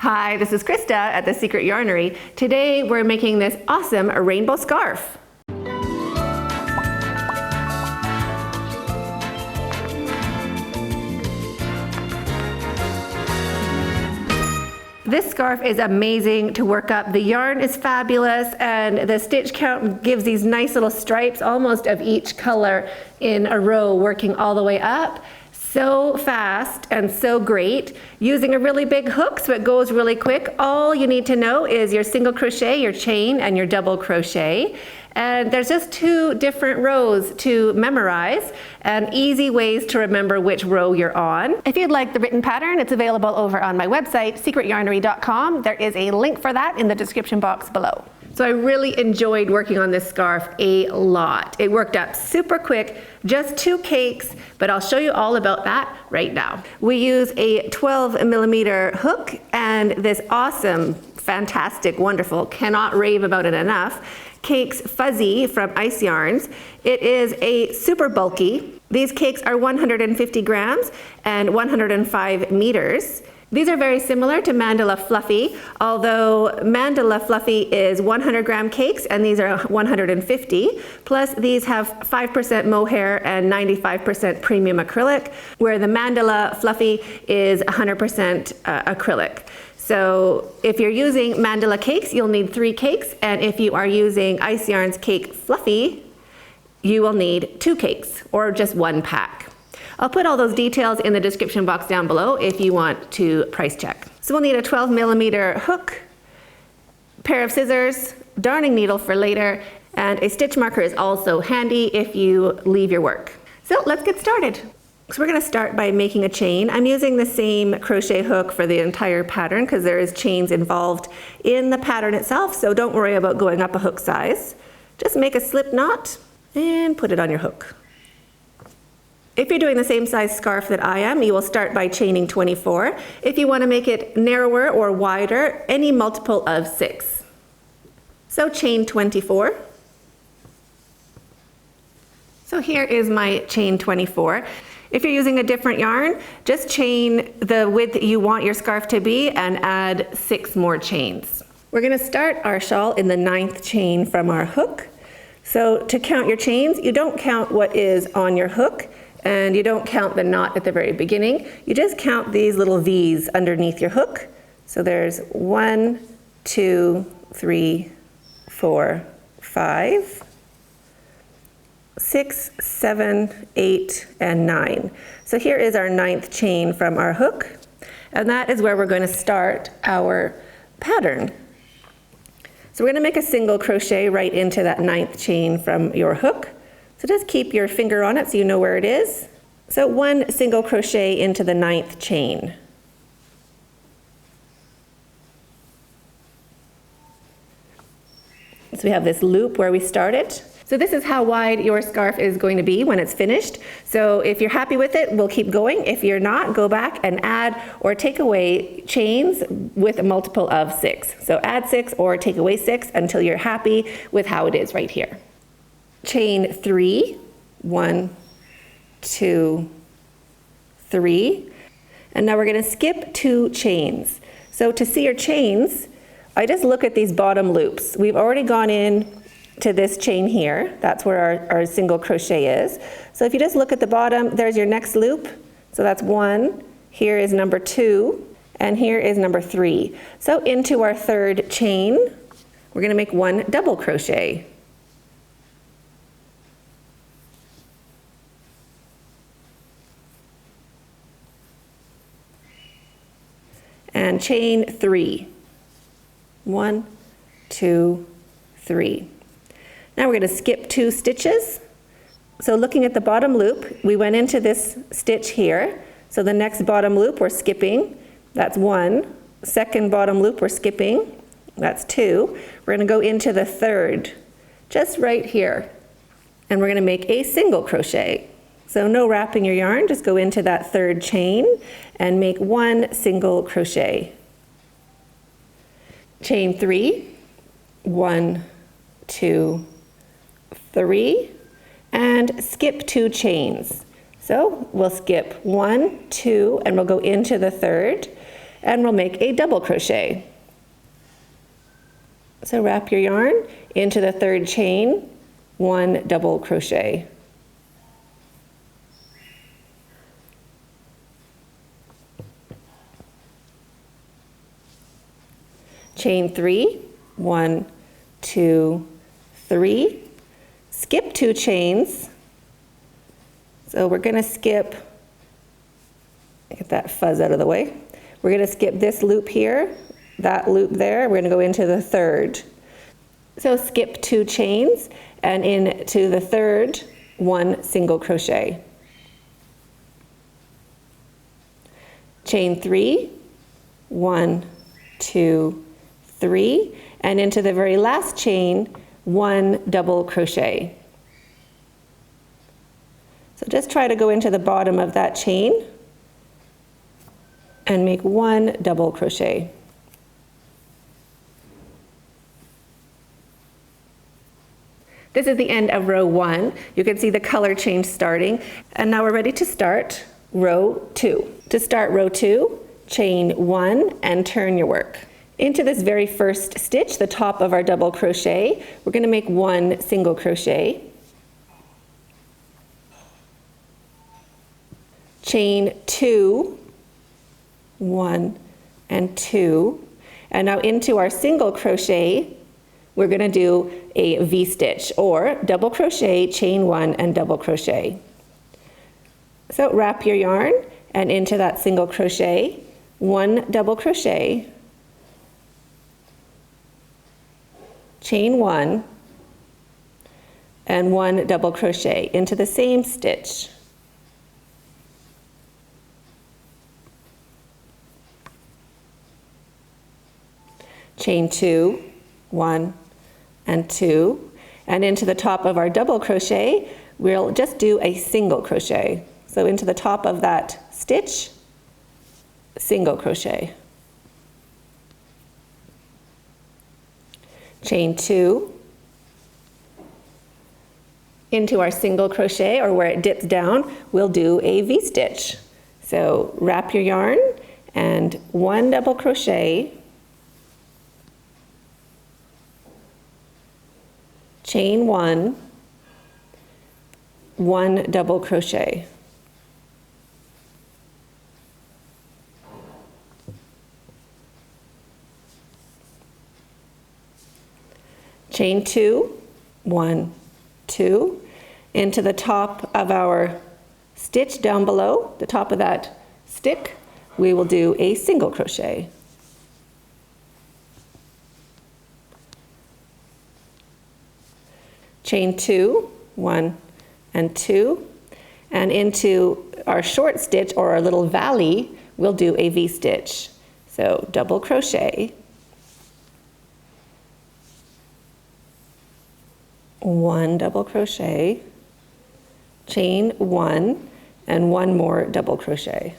Hi, this is Krista at The Secret Yarnery. Today we're making this awesome rainbow scarf. This scarf is amazing to work up. The yarn is fabulous and the stitch count gives these nice little stripes, almost of each color in a row, working all the way up. So fast and so great. Using a really big hook so it goes really quick. All you need to know is your single crochet, your chain, and your double crochet. And there's just 2 different rows to memorize and easy ways to remember which row you're on. If you'd like the written pattern, it's available over on my website, secretyarnery.com. There is a link for that in the description box below. So I really enjoyed working on this scarf a lot. It worked up super quick, just 2 cakes, but I'll show you all about that right now. We use a 12mm hook and this awesome, fantastic, wonderful, cannot rave about it enough, Cakes Fuzzy from Ice Yarns. It is a super bulky. These cakes are 150 grams and 105 meters. These are very similar to Mandala Fluffy, although Mandala Fluffy is 100-gram cakes and these are 150. Plus these have 5% mohair and 95% premium acrylic, where the Mandala Fluffy is 100% acrylic. So if you're using Mandala cakes, you'll need 3 cakes, and if you are using Ice Yarns Cake Fluffy, you will need 2 cakes or just 1 pack. I'll put all those details in the description box down below if you want to price check. So we'll need a 12mm hook, pair of scissors, darning needle for later, and a stitch marker is also handy if you leave your work. So let's get started. So we're going to start by making a chain. I'm using the same crochet hook for the entire pattern because there is chains involved in the pattern itself, so don't worry about going up a hook size. Just make a slip knot and put it on your hook. If you're doing the same size scarf that I am, you will start by chaining 24. If you want to make it narrower or wider, any multiple of 6. So chain 24. So here is my chain 24. If you're using a different yarn, just chain the width that you want your scarf to be and add 6 more chains. We're going to start our shawl in the 9th chain from our hook. So to count your chains, you don't count what is on your hook, and you don't count the knot at the very beginning. You just count these little V's underneath your hook. So there's 1, 2, 3, 4, 5, 6, 7, 8, and 9. So here is our 9th chain from our hook, and that is where we're going to start our pattern. So we're going to make a single crochet right into that 9th chain from your hook. So just keep your finger on it so you know where it is. So 1 single crochet into the 9th chain. So we have this loop where we started. So this is how wide your scarf is going to be when it's finished. So if you're happy with it, we'll keep going. If you're not, go back and add or take away chains with a multiple of 6. So add 6 or take away 6 until you're happy with how it is right here. Chain 3, 1, 2, 3, and now we're going to skip 2 chains. So to see your chains, I just look at these bottom loops. We've already gone in to this chain here. That's where our single crochet is. So if you just look at the bottom, there's your next loop. So that's 1, here is number 2, and here is number 3. So into our 3rd chain, we're going to make 1 double crochet. And chain 3. 1, 2, 3. Now we're going to skip 2 stitches. So looking at the bottom loop, we went into this stitch here. So the next bottom loop we're skipping, that's 1. Second bottom loop we're skipping, that's 2. We're going to go into the 3rd, just right here. And we're going to make a single crochet. So no wrapping your yarn, just go into that 3rd chain and make 1 single crochet. Chain 3, 1, 2, 3, and skip 2 chains. So we'll skip 1, 2, and we'll go into the 3rd. and we'll make a double crochet. So wrap your yarn into the third chain, 1 double crochet. Chain 3, 1, 2, 3. Skip 2 chains. So we're going to skip, get that fuzz out of the way. We're going to skip this loop here, that loop there. We're going to go into the third. So skip 2 chains and into the third, 1 single crochet. Chain 3, 1, 2, 3, and into the very last chain, 1 double crochet. So just try to go into the bottom of that chain and make 1 double crochet. This is the end of row 1. You can see the color change starting, and now we're ready to start row 2. To start row 2, chain 1 and turn your work. Into this very first stitch, the top of our double crochet, we're going to make 1 single crochet. Chain 2, 1 and 2, and now into our single crochet, we're going to do a V-stitch, or double crochet, chain 1 and double crochet. So wrap your yarn and into that single crochet, 1 double crochet, chain 1 and 1 double crochet into the same stitch. Chain 2, 1 and 2, and into the top of our double crochet, we'll just do a single crochet. So into the top of that stitch, single crochet. Chain 2, into our single crochet, or where it dips down, we'll do a V-stitch. So wrap your yarn and 1 double crochet, chain 1, 1 double crochet. Chain 2, 1, 2, into the top of our stitch down below, the top of that stick, we will do a single crochet. Chain 2, 1 and 2, and into our short stitch, or our little valley, we'll do a V-stitch. So double crochet, 1 double crochet, chain 1, and 1 more double crochet.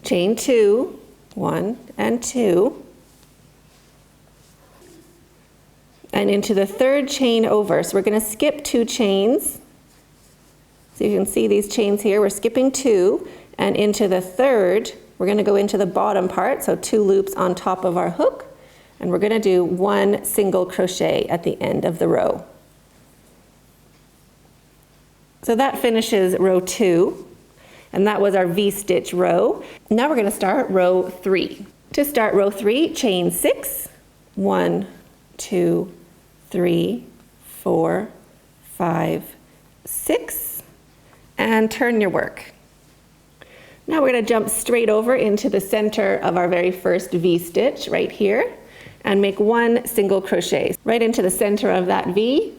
Chain 2, 1 and 2, and into the third chain over. So we're going to skip 2 chains. So you can see these chains here. We're skipping 2, and into the third, we're going to go into the bottom part, so 2 loops on top of our hook, and we're going to do 1 single crochet at the end of the row. So that finishes row 2, and that was our V-stitch row. Now we're going to start row 3. To start row 3, chain 6, 1, 2, 3, 4, 5, 6, and turn your work. Now we're going to jump straight over into the center of our very first V-stitch right here and make 1 single crochet. Right into the center of that V,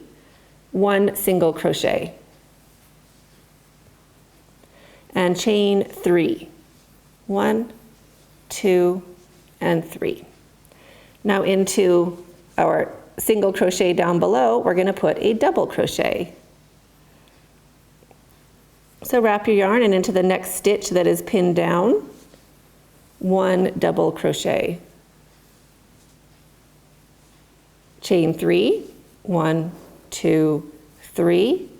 1 single crochet. And chain 3. 1, 2, and 3. Now into our single crochet down below, we're going to put a double crochet. So wrap your yarn and into the next stitch that is pinned down, 1 double crochet. Chain 3, 1, 2, 3,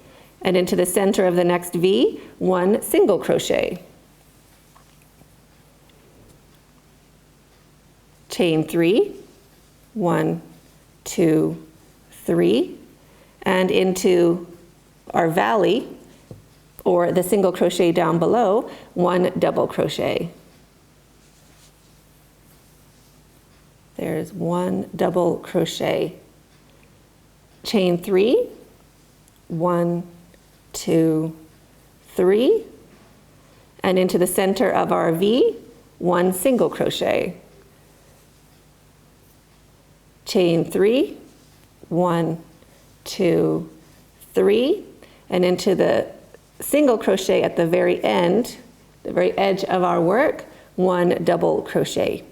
and into the center of the next V, 1 single crochet. Chain 3, 1, 2, 3, and into our valley, or the single crochet down below, 1 double crochet. There's 1 double crochet. Chain 3, 1, 2, 3, and into the center of our V, 1 single crochet. Chain 3, 1, 2, 3, and into the single crochet at the very end, the very edge of our work, 1 double crochet.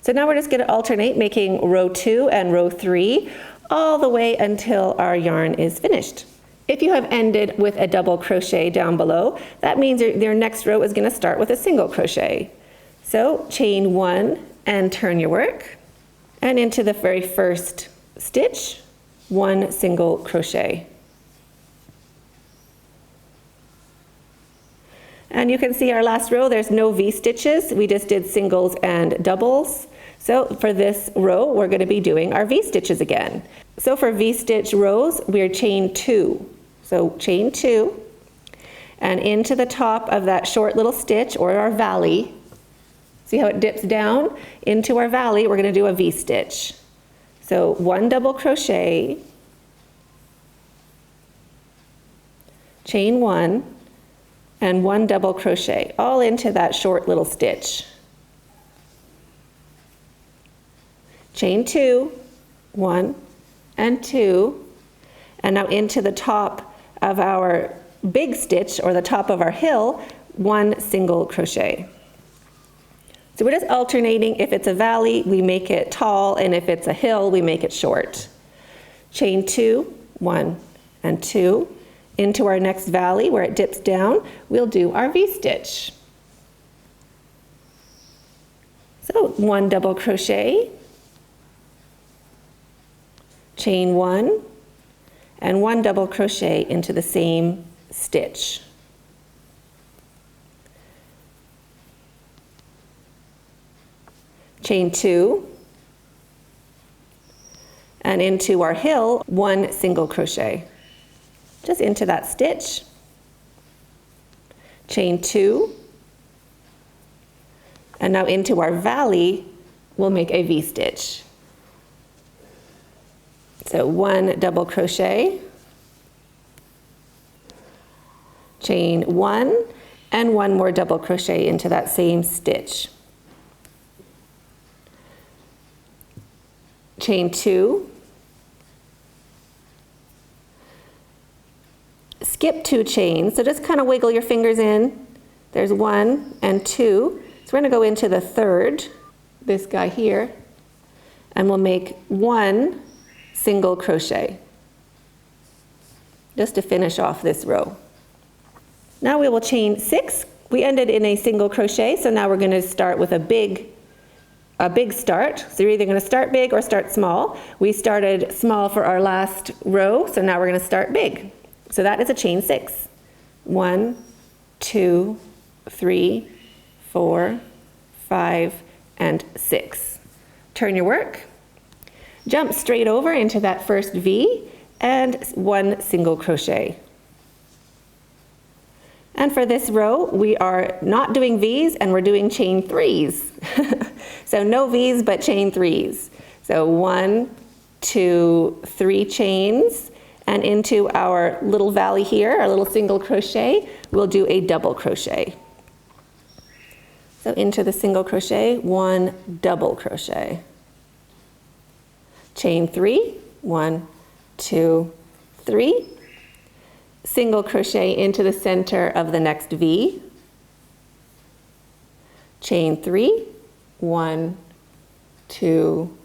So now we're just going to alternate making row 2 and row 3 all the way until our yarn is finished. If you have ended with a double crochet down below, that means your next row is going to start with a single crochet. So chain 1 and turn your work, and into the very first stitch, 1 single crochet. And you can see our last row, there's no V-stitches. We just did singles and doubles. So for this row, we're going to be doing our V-stitches again. So for V-stitch rows, we're chain 2. So chain 2, and into the top of that short little stitch, or our valley, see how it dips down? Into our valley, we're going to do a V-stitch. So 1 double crochet, chain 1, and 1 double crochet, all into that short little stitch. Chain 2, 1 and 2, and now into the top of our big stitch, or the top of our hill, 1 single crochet. So we're just alternating. If it's a valley, we make it tall, and if it's a hill, we make it short. Chain 2, 1 and 2. Into our next valley, where it dips down, we'll do our V-stitch. So 1 double crochet, chain 1, and 1 double crochet into the same stitch. Chain 2, and into our hill, 1 single crochet, just into that stitch. Chain 2, and now into our valley, we'll make a V-stitch. So 1 double crochet, chain 1, and 1 more double crochet into that same stitch. Chain 2, skip 2 chains, so just kind of wiggle your fingers in. There's 1 and 2, so we're going to go into the third, this guy here, and we'll make 1 single crochet, just to finish off this row. Now we will chain 6. We ended in a single crochet, so now we're going to start with a big start. So you're either going to start big or start small. We started small for our last row, so now we're going to start big. So that is a chain 6. 1, 2, 3, 4, 5, and 6. Turn your work. Jump straight over into that first V and 1 single crochet. And for this row, we are not doing V's, and we're doing chain 3s. So no V's, but chain 3s. So 1, 2, 3 chains, and into our little valley here, our little single crochet, we'll do a double crochet. So into the single crochet, 1 double crochet. Chain 3, 1, 2, 3. Single crochet into the center of the next V. Chain 3, 1, 2,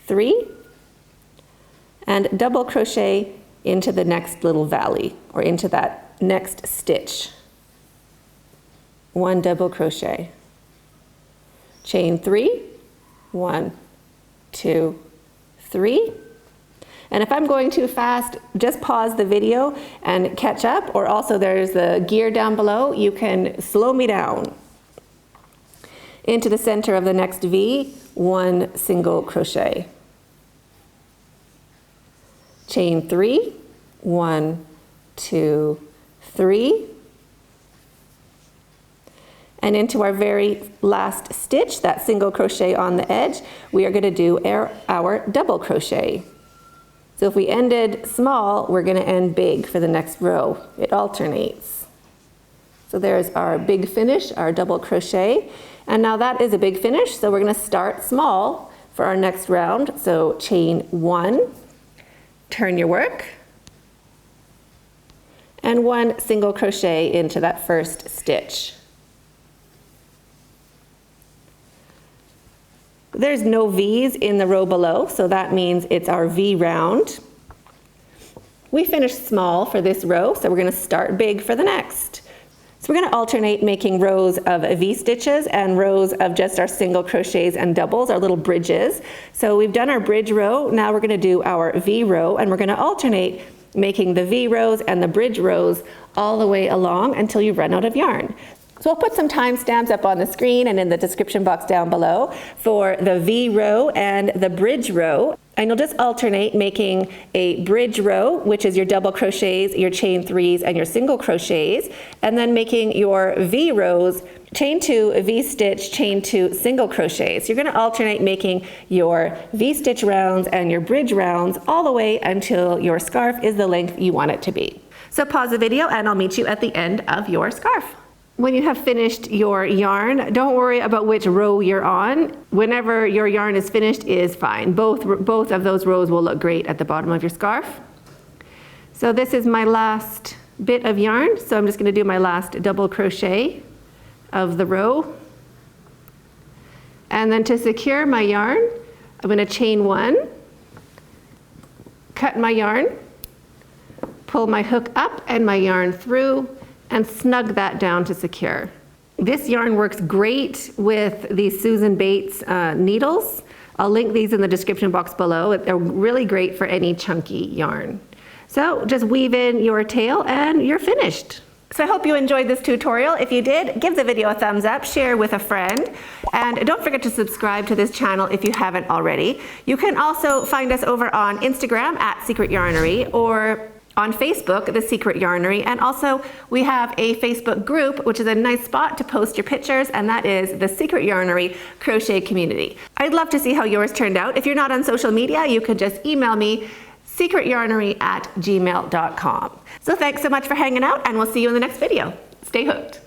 3. And double crochet into the next little valley, or into that next stitch. 1 double crochet. Chain 3, 1, 2, 3. And if I'm going too fast, just pause the video and catch up, or also there's the gear down below. You can slow me down. Into the center of the next V, 1 single crochet. Chain 3, 1, 2, 3. And into our very last stitch, that single crochet on the edge, we are going to do our double crochet. So if we ended small, we're going to end big for the next row. It alternates. So there's our big finish, our double crochet. And now that is a big finish, so we're going to start small for our next round. So chain 1, turn your work, and 1 single crochet into that first stitch. There's no V's in the row below, so that means it's our V round. We finished small for this row, so we're going to start big for the next. So we're going to alternate making rows of V stitches and rows of just our single crochets and doubles, our little bridges. So we've done our bridge row, now we're going to do our V row, and we're going to alternate making the V rows and the bridge rows all the way along until you run out of yarn. So I'll put some timestamps up on the screen and in the description box down below for the V row and the bridge row. And you'll just alternate making a bridge row, which is your double crochets, your chain 3s, and your single crochets, and then making your V rows, chain 2, V stitch, chain 2, single crochets. You're going to alternate making your V stitch rounds and your bridge rounds all the way until your scarf is the length you want it to be. So pause the video and I'll meet you at the end of your scarf. When you have finished your yarn, don't worry about which row you're on. Whenever your yarn is finished is fine. Both of those rows will look great at the bottom of your scarf. So this is my last bit of yarn, so I'm just going to do my last double crochet of the row. And then to secure my yarn, I'm going to chain 1, cut my yarn, pull my hook up and my yarn through, and snug that down to secure. This yarn works great with these Susan Bates needles. I'll link these in the description box below. They're really great for any chunky yarn. So just weave in your tail and you're finished. So I hope you enjoyed this tutorial. If you did, give the video a thumbs up, share with a friend, and don't forget to subscribe to this channel if you haven't already. You can also find us over on Instagram at Secret Yarnery, or on Facebook, The Secret Yarnery, and also we have a Facebook group, which is a nice spot to post your pictures, and that is The Secret Yarnery Crochet Community. I'd love to see how yours turned out. If you're not on social media, you could just email me, secretyarnery@gmail.com. So thanks so much for hanging out, and we'll see you in the next video. Stay hooked.